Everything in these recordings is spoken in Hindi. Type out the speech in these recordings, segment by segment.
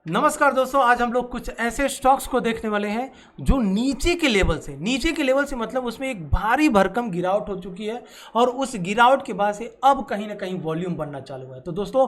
नमस्कार दोस्तों, आज हम लोग कुछ ऐसे स्टॉक्स को देखने वाले हैं जो नीचे के लेवल से मतलब उसमें एक भारी भरकम गिरावट हो चुकी है और उस गिरावट के बाद से अब कहीं ना कहीं वॉल्यूम बनना चालू है। तो दोस्तों,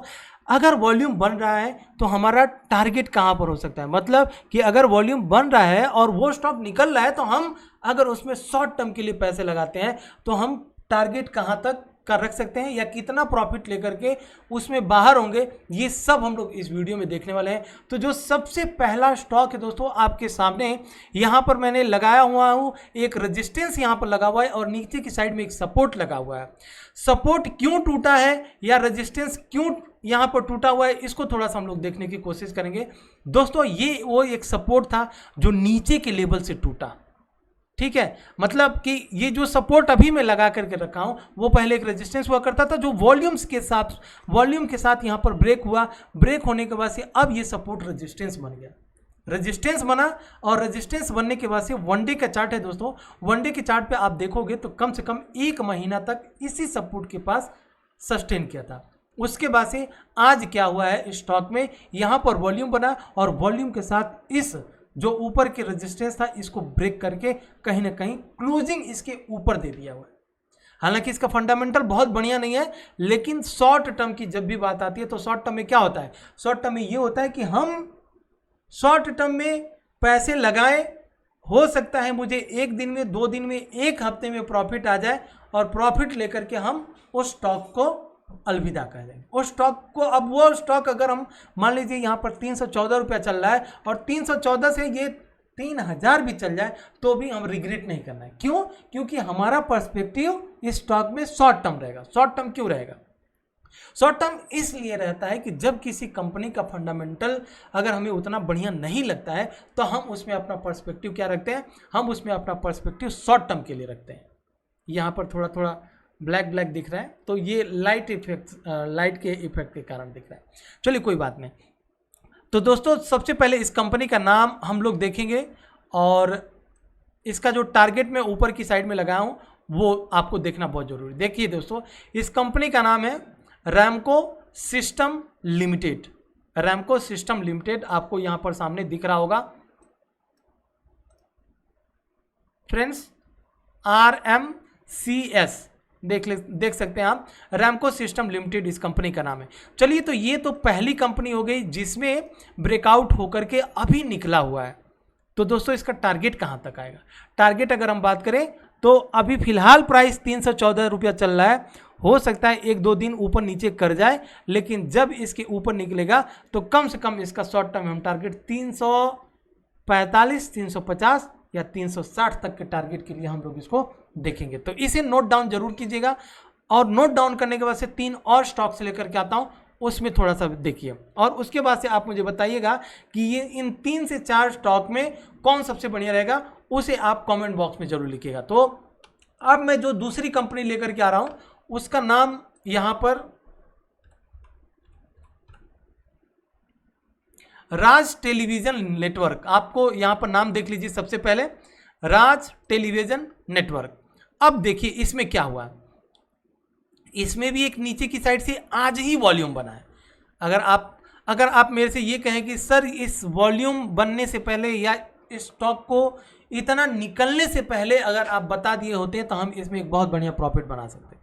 अगर वॉल्यूम बन रहा है तो हमारा टारगेट कहाँ पर हो सकता है, मतलब कि अगर वॉल्यूम बन रहा है और वो स्टॉक निकल रहा है तो हम अगर उसमें शॉर्ट टर्म के लिए पैसे लगाते हैं तो हम टारगेट कहाँ तक कर रख सकते हैं या कितना प्रॉफिट लेकर के उसमें बाहर होंगे, ये सब हम लोग इस वीडियो में देखने वाले हैं। तो जो सबसे पहला स्टॉक है दोस्तों आपके सामने, यहाँ पर मैंने लगाया हुआ हूँ एक रेजिस्टेंस यहाँ पर लगा हुआ है और नीचे की साइड में एक सपोर्ट लगा हुआ है। सपोर्ट क्यों टूटा है या रेजिस्टेंस क्यों यहाँ पर टूटा हुआ है, इसको थोड़ा सा हम लोग देखने की कोशिश करेंगे। दोस्तों, ये वो एक सपोर्ट था जो नीचे के लेवल से टूटा, ठीक है। मतलब कि ये जो सपोर्ट अभी मैं लगा करके रखा हूं वो पहले एक रेजिस्टेंस हुआ करता था जो वॉल्यूम के साथ यहां पर ब्रेक हुआ। ब्रेक होने के बाद से अब ये सपोर्ट रेजिस्टेंस बन गया, रेजिस्टेंस बना और रेजिस्टेंस बनने के बाद से वन डे का चार्ट है दोस्तों। वन डे के चार्ट पे आप देखोगे तो कम से कम 1 महीना तक इसी सपोर्ट के पास सस्टेन किया था। उसके बाद से आज क्या हुआ है, स्टॉक में यहां पर वॉल्यूम बना और वॉल्यूम के साथ इस जो ऊपर के रेजिस्टेंस था इसको ब्रेक करके कहीं ना कहीं क्लोजिंग इसके ऊपर दे दिया हुआ है। हालांकि इसका फंडामेंटल बहुत बढ़िया नहीं है, लेकिन शॉर्ट टर्म की जब भी बात आती है तो शॉर्ट टर्म में क्या होता है, शॉर्ट टर्म में ये होता है कि हम शॉर्ट टर्म में पैसे लगाएं, हो सकता है मुझे 1 दिन में, 2 दिन में, 1 हफ्ते में प्रॉफिट आ जाए और प्रॉफिट लेकर के हम उस स्टॉक को अलविदा कर देंगे। उस स्टॉक को, अब वो स्टॉक अगर हम मान लीजिए यहाँ पर 314 रुपया चल रहा है और 314 से ये 3000 भी चल जाए तो भी हम रिग्रेट नहीं करना है। क्यों? क्योंकि हमारा पर्सपेक्टिव इस स्टॉक में शॉर्ट टर्म रहेगा। शॉर्ट टर्म क्यों रहेगा? शॉर्ट टर्म इसलिए रहता है कि जब किसी कंपनी का फंडामेंटल अगर हमें उतना बढ़िया नहीं लगता है तो हम उसमें अपना पर्सपेक्टिव क्या रखते हैं, हम उसमें अपना पर्सपेक्टिव शॉर्ट टर्म के लिए रखते हैं। यहाँ पर थोड़ा थोड़ा ब्लैक ब्लैक दिख रहा है तो ये लाइट के इफेक्ट के कारण दिख रहा है। चलिए कोई बात नहीं। तो दोस्तों, सबसे पहले इस कंपनी का नाम हम लोग देखेंगे और इसका जो टारगेट मैं ऊपर की साइड में लगाया हूँ वो आपको देखना बहुत जरूरी। देखिए दोस्तों, इस कंपनी का नाम है Ramco system limited. Ramco system limited आपको यहाँ पर सामने दिख रहा होगा फ्रेंड्स, RMCS देख सकते हैं आप। रैमको सिस्टम लिमिटेड इस कंपनी का नाम है। चलिए, तो ये तो पहली कंपनी हो गई जिसमें ब्रेकआउट होकर के अभी निकला हुआ है। तो दोस्तों, इसका टारगेट कहां तक आएगा? टारगेट अगर हम बात करें तो अभी फिलहाल प्राइस 314 रुपया चल रहा है। हो सकता है 1-2 दिन ऊपर नीचे कर जाए, लेकिन जब इसके ऊपर निकलेगा तो कम से कम इसका शॉर्ट टर्म हम टारगेट 345, 350 या 360 तक के टारगेट के लिए हम लोग इसको देखेंगे। तो इसे नोट डाउन जरूर कीजिएगा और नोट डाउन करने के बाद से 3 और स्टॉक से लेकर के आता हूं, उसमें थोड़ा सा देखिए और उसके बाद से आप मुझे बताइएगा कि ये इन 3 से 4 स्टॉक में कौन सबसे बढ़िया रहेगा, उसे आप कमेंट बॉक्स में जरूर लिखिएगा। तो अब मैं जो दूसरी कंपनी लेकर के आ रहा हूं उसका नाम यहां पर राज टेलीविजन नेटवर्क, आपको यहां पर नाम देख लीजिए। सबसे पहले राज टेलीविजन नेटवर्क। अब देखिए इसमें क्या हुआ, इसमें भी एक नीचे की साइड से आज ही वॉल्यूम बना है। अगर आप मेरे से ये कहें कि सर इस वॉल्यूम बनने से पहले या इस स्टॉक को इतना निकलने से पहले अगर आप बता दिए होते तो हम इसमें एक बहुत बढ़िया प्रॉफिट बना सकते।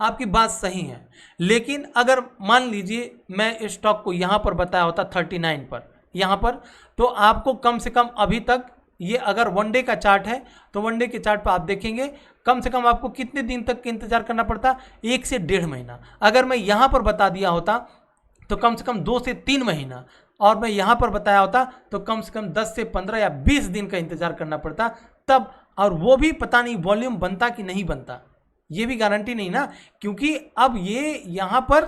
आपकी बात सही है, लेकिन अगर मान लीजिए मैं इस स्टॉक को यहाँ पर बताया होता 39 पर यहाँ पर, तो आपको कम से कम अभी तक ये अगर वन डे का चार्ट है तो वन डे के चार्ट पर आप देखेंगे कम से कम आपको कितने दिन तक इंतजार करना पड़ता, 1 से 1.5 महीना। अगर मैं यहाँ पर बता दिया होता तो कम से कम 2 से 3 महीना, और मैं यहाँ पर बताया होता तो कम से कम 10 से 15 या 20 दिन का इंतजार करना पड़ता तब, और वो भी पता नहीं वॉल्यूम बनता कि नहीं बनता, ये भी गारंटी नहीं ना। क्योंकि अब ये यहाँ पर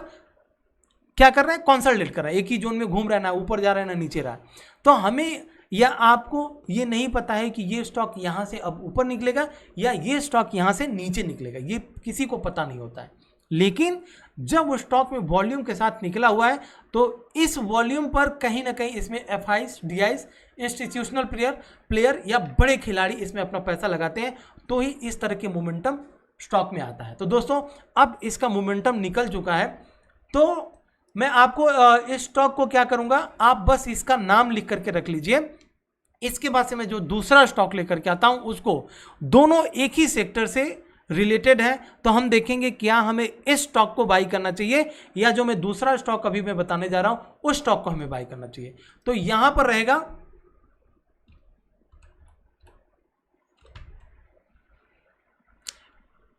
क्या कर रहा है, कंसोलिडेट कर रहा है, एक ही जोन में घूम रहा है, ना ऊपर जा रहा है ना नीचे रहा है। तो हमें या आपको ये नहीं पता है कि ये स्टॉक यहाँ से अब ऊपर निकलेगा या ये स्टॉक यहाँ से नीचे निकलेगा, ये किसी को पता नहीं होता है। लेकिन जब वो स्टॉक में वॉल्यूम के साथ निकला हुआ है तो इस वॉल्यूम पर कहीं ना कहीं इसमें FIs, DIs, इंस्टीट्यूशनल प्लेयर या बड़े खिलाड़ी इसमें अपना पैसा लगाते हैं, तो ही इस तरह के मोमेंटम स्टॉक में आता है। तो दोस्तों, अब इसका मोमेंटम निकल चुका है तो मैं आपको इस स्टॉक को क्या करूंगा, आप बस इसका नाम लिख करके रख लीजिए। इसके बाद से मैं जो दूसरा स्टॉक लेकर के आता हूं उसको, दोनों एक ही सेक्टर से रिलेटेड है, तो हम देखेंगे क्या हमें इस स्टॉक को बाई करना चाहिए या जो मैं दूसरा स्टॉक अभी मैं बताने जा रहा हूं उस स्टॉक को हमें बाई करना चाहिए। तो यहां पर रहेगा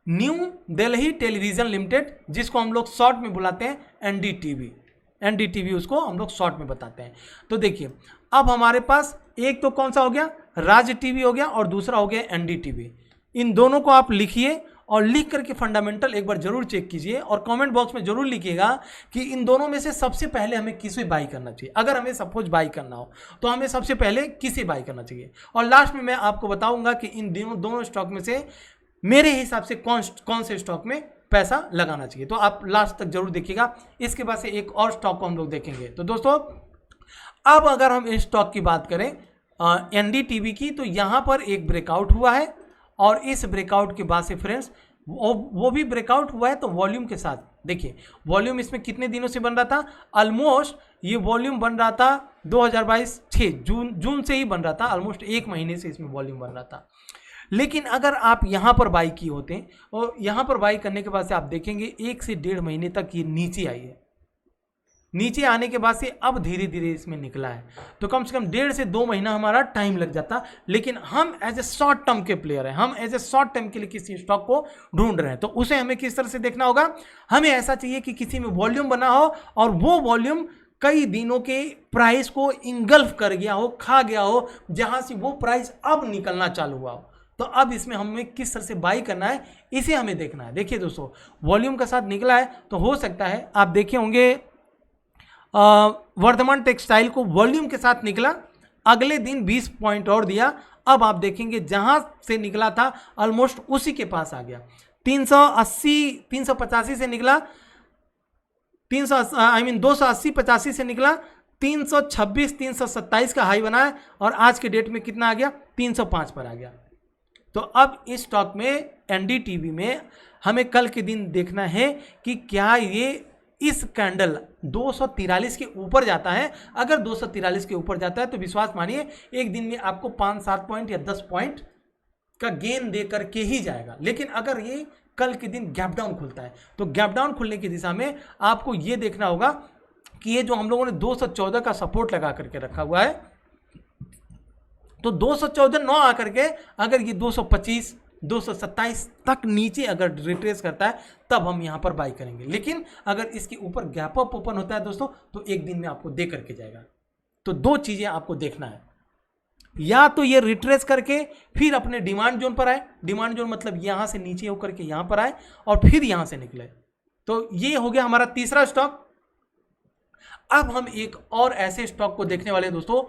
न्यू दिल्ली टेलीविजन लिमिटेड, जिसको हम लोग शॉर्ट में बुलाते हैं एनडीटीवी। एनडीटीवी उसको हम लोग शॉर्ट में बताते हैं। तो देखिए अब हमारे पास एक तो कौन सा हो गया, राज टीवी हो गया, और दूसरा हो गया एनडीटीवी। इन दोनों को आप लिखिए और लिख करके फंडामेंटल एक बार जरूर चेक कीजिए और कमेंट बॉक्स में जरूर लिखिएगा कि इन दोनों में से सबसे पहले हमें किसे बाई करना चाहिए। अगर हमें सपोज बाई करना हो तो हमें सबसे पहले किसे बाई करना चाहिए, और लास्ट में मैं आपको बताऊंगा कि इन दोनों स्टॉक में से मेरे हिसाब से कौन से स्टॉक में पैसा लगाना चाहिए। तो आप लास्ट तक जरूर देखिएगा। इसके बाद से एक और स्टॉक को हम लोग देखेंगे। तो दोस्तों अब अगर हम इस स्टॉक की बात करें एनडीटीवी की, तो यहाँ पर एक ब्रेकआउट हुआ है, और इस ब्रेकआउट के बाद से फ्रेंड्स वो भी ब्रेकआउट हुआ है तो वॉल्यूम के साथ। देखिए वॉल्यूम इसमें कितने दिनों से बन रहा था, ऑलमोस्ट ये वॉल्यूम बन रहा था 2022 6 जून से ही बन रहा था, ऑलमोस्ट एक महीने से इसमें वॉल्यूम बन रहा था। लेकिन अगर आप यहाँ पर बाई किए होते और यहाँ पर बाई करने के बाद से आप देखेंगे 1 से 1.5 महीने तक ये नीचे आई है। नीचे आने के बाद से अब धीरे धीरे इसमें निकला है, तो कम से कम 1.5 से 2 महीना हमारा टाइम लग जाता। लेकिन हम एज ए शॉर्ट टर्म के प्लेयर हैं, हम एज ए शॉर्ट टर्म के लिए किसी स्टॉक को ढूंढ रहे हैं, तो उसे हमें किस तरह से देखना होगा, हमें ऐसा चाहिए कि किसी में वॉल्यूम बना हो और वो वॉल्यूम कई दिनों के प्राइस को इंगल्फ कर गया हो, खा गया हो, जहां से वो प्राइस अब निकलना चालू हुआ हो। तो अब इसमें हमें किस तरह से बाई करना है इसे हमें देखना है। देखिए दोस्तों वॉल्यूम के साथ निकला है, तो हो सकता है आप देखे होंगे वर्धमान टेक्सटाइल को वॉल्यूम के साथ निकला, अगले दिन 20 पॉइंट और दिया। अब आप देखेंगे जहां से निकला था ऑलमोस्ट उसी के पास आ गया, 385 से निकला, 280-85 से निकला, 326-327 का हाई बना है, और आज के डेट में कितना आ गया, 305 पर आ गया। तो अब इस स्टॉक में एनडीटीवी में हमें कल के दिन देखना है कि क्या ये इस कैंडल 243 के ऊपर जाता है। अगर 243 के ऊपर जाता है तो विश्वास मानिए एक दिन में आपको 5-7 पॉइंट या 10 पॉइंट का गेन दे करके ही जाएगा। लेकिन अगर ये कल के दिन गैप डाउन खुलता है तो गैप डाउन खुलने की दिशा में आपको ये देखना होगा कि ये जो हम लोगों ने 214 का सपोर्ट लगा करके रखा हुआ है, तो 214 आकर के अगर ये 225 227 तक नीचे अगर रिट्रेस करता है तब हम यहां पर बाई करेंगे। लेकिन अगर इसके ऊपर गैप अप ओपन होता है दोस्तों तो एक दिन में आपको दे करके जाएगा। तो दो चीजें आपको देखना है, या तो ये रिट्रेस करके फिर अपने डिमांड जोन पर आए, डिमांड जोन मतलब यहां से नीचे होकर के यहां पर आए और फिर यहां से निकले। तो ये हो गया हमारा तीसरा स्टॉक। अब हम एक और ऐसे स्टॉक को देखने वाले हैं दोस्तों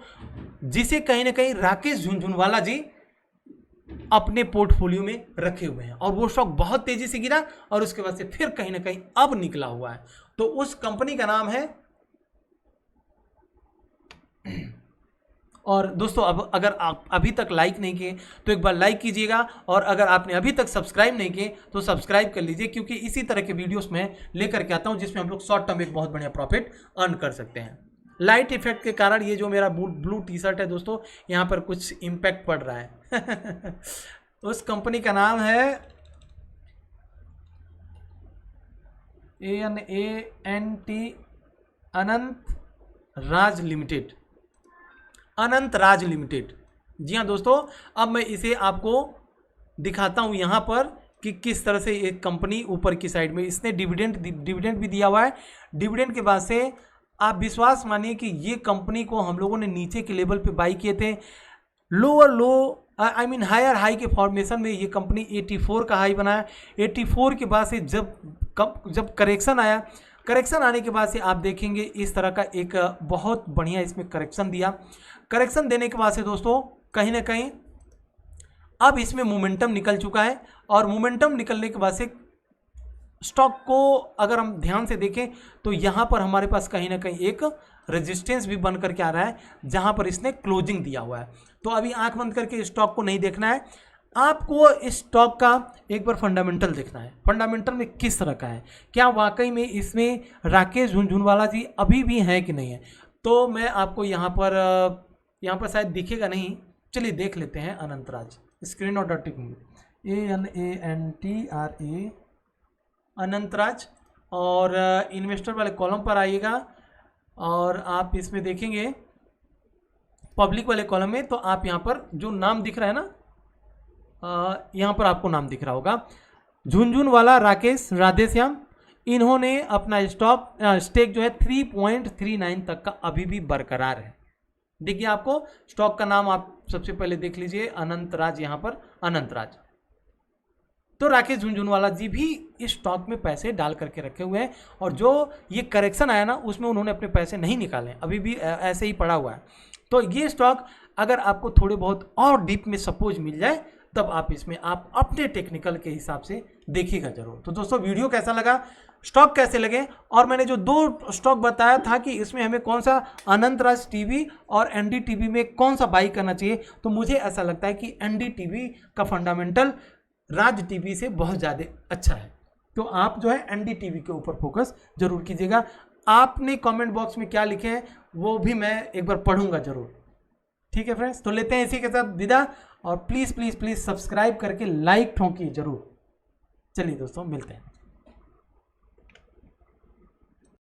जिसे कहीं ना कहीं राकेश झुनझुनवाला जी अपने पोर्टफोलियो में रखे हुए हैं, और वो स्टॉक बहुत तेजी से गिरा और उसके बाद से फिर कहीं ना कहीं अब निकला हुआ है। तो उस कंपनी का नाम है, और दोस्तों अब अगर आप अभी तक लाइक नहीं किए तो एक बार लाइक कीजिएगा, और अगर आपने अभी तक सब्सक्राइब नहीं किए तो सब्सक्राइब कर लीजिए, क्योंकि इसी तरह के वीडियोस में लेकर के आता हूं जिसमें हम लोग शॉर्ट टर्म एक बहुत बढ़िया प्रॉफिट अर्न कर सकते हैं। लाइट इफेक्ट के कारण ये जो मेरा ब्लू टी शर्ट है दोस्तों यहाँ पर कुछ इम्पैक्ट पड़ रहा है उस कंपनी का नाम है ANANT अनंत राज लिमिटेड, अनंत राज लिमिटेड। जी हाँ दोस्तों, अब मैं इसे आपको दिखाता हूँ यहाँ पर कि किस तरह से एक कंपनी ऊपर की साइड में इसने डिविडेंड भी दिया हुआ है। डिविडेंड के बाद से आप विश्वास मानिए कि ये कंपनी को हम लोगों ने नीचे के लेवल पे बाई किए थे, लोअर लो हायर हाई के फॉर्मेशन में ये कंपनी 84 का हाई बनाया। 84 के बाद से जब करेक्शन आया, करेक्शन आने के बाद से आप देखेंगे इस तरह का एक बहुत बढ़िया इसमें करेक्शन दिया। करेक्शन देने के बाद से दोस्तों कहीं ना कहीं अब इसमें मोमेंटम निकल चुका है, और मोमेंटम निकलने के बाद से स्टॉक को अगर हम ध्यान से देखें तो यहाँ पर हमारे पास कहीं ना कहीं एक रेजिस्टेंस भी बन करके आ रहा है जहाँ पर इसने क्लोजिंग दिया हुआ है। तो अभी आंख बंद करके स्टॉक को नहीं देखना है, आपको इस स्टॉक का एक बार फंडामेंटल देखना है, फंडामेंटल में किस तरह का है, क्या वाकई में इसमें राकेश झुनझुनवाला जी अभी भी हैं कि नहीं है। तो मैं आपको यहाँ पर शायद दिखेगा नहीं, चलिए देख लेते हैं। अनंतराज स्क्रीन और टिक ANANTRA अनंतराज, और इन्वेस्टर वाले कॉलम पर आइएगा और आप इसमें देखेंगे पब्लिक वाले कॉलम में, तो आप यहाँ पर जो नाम दिख रहा है ना, यहाँ पर आपको नाम दिख रहा होगा झुनझुनवाला राकेश राधेश्याम। इन्होंने अपना स्टेक जो है 3.39 तक का अभी भी बरकरार है। देखिए आपको स्टॉक का नाम आप सबसे पहले देख लीजिए, अनंतराज, यहाँ पर अनंतराज। तो राकेश झुनझुनवाला जी भी इस स्टॉक में पैसे डाल करके रखे हुए हैं, और जो ये करेक्शन आया ना उसमें उन्होंने अपने पैसे नहीं निकाले, अभी भी ऐसे ही पड़ा हुआ है। तो ये स्टॉक अगर आपको थोड़े बहुत और डीप में सपोज मिल जाए तब आप इसमें आप अपने टेक्निकल के हिसाब से देखिएगा जरूर। तो दोस्तों वीडियो कैसा लगा, स्टॉक कैसे लगे, और मैंने जो 2 स्टॉक बताया था कि इसमें हमें कौन सा अनंतराज टीवी और NDTV में कौन सा बाई करना चाहिए, तो मुझे ऐसा लगता है कि NDTV का फंडामेंटल राज टीवी से बहुत ज़्यादा अच्छा है। तो आप जो है NDTV के ऊपर फोकस जरूर कीजिएगा। आपने कमेंट बॉक्स में क्या लिखे हैं वो भी मैं एक बार पढ़ूंगा जरूर। ठीक है फ्रेंड्स, तो लेते हैं इसी के साथ विदा, और प्लीज़ प्लीज़ प्लीज़ सब्सक्राइब करके लाइक ठोंकिए जरूर। चलिए दोस्तों मिलते हैं।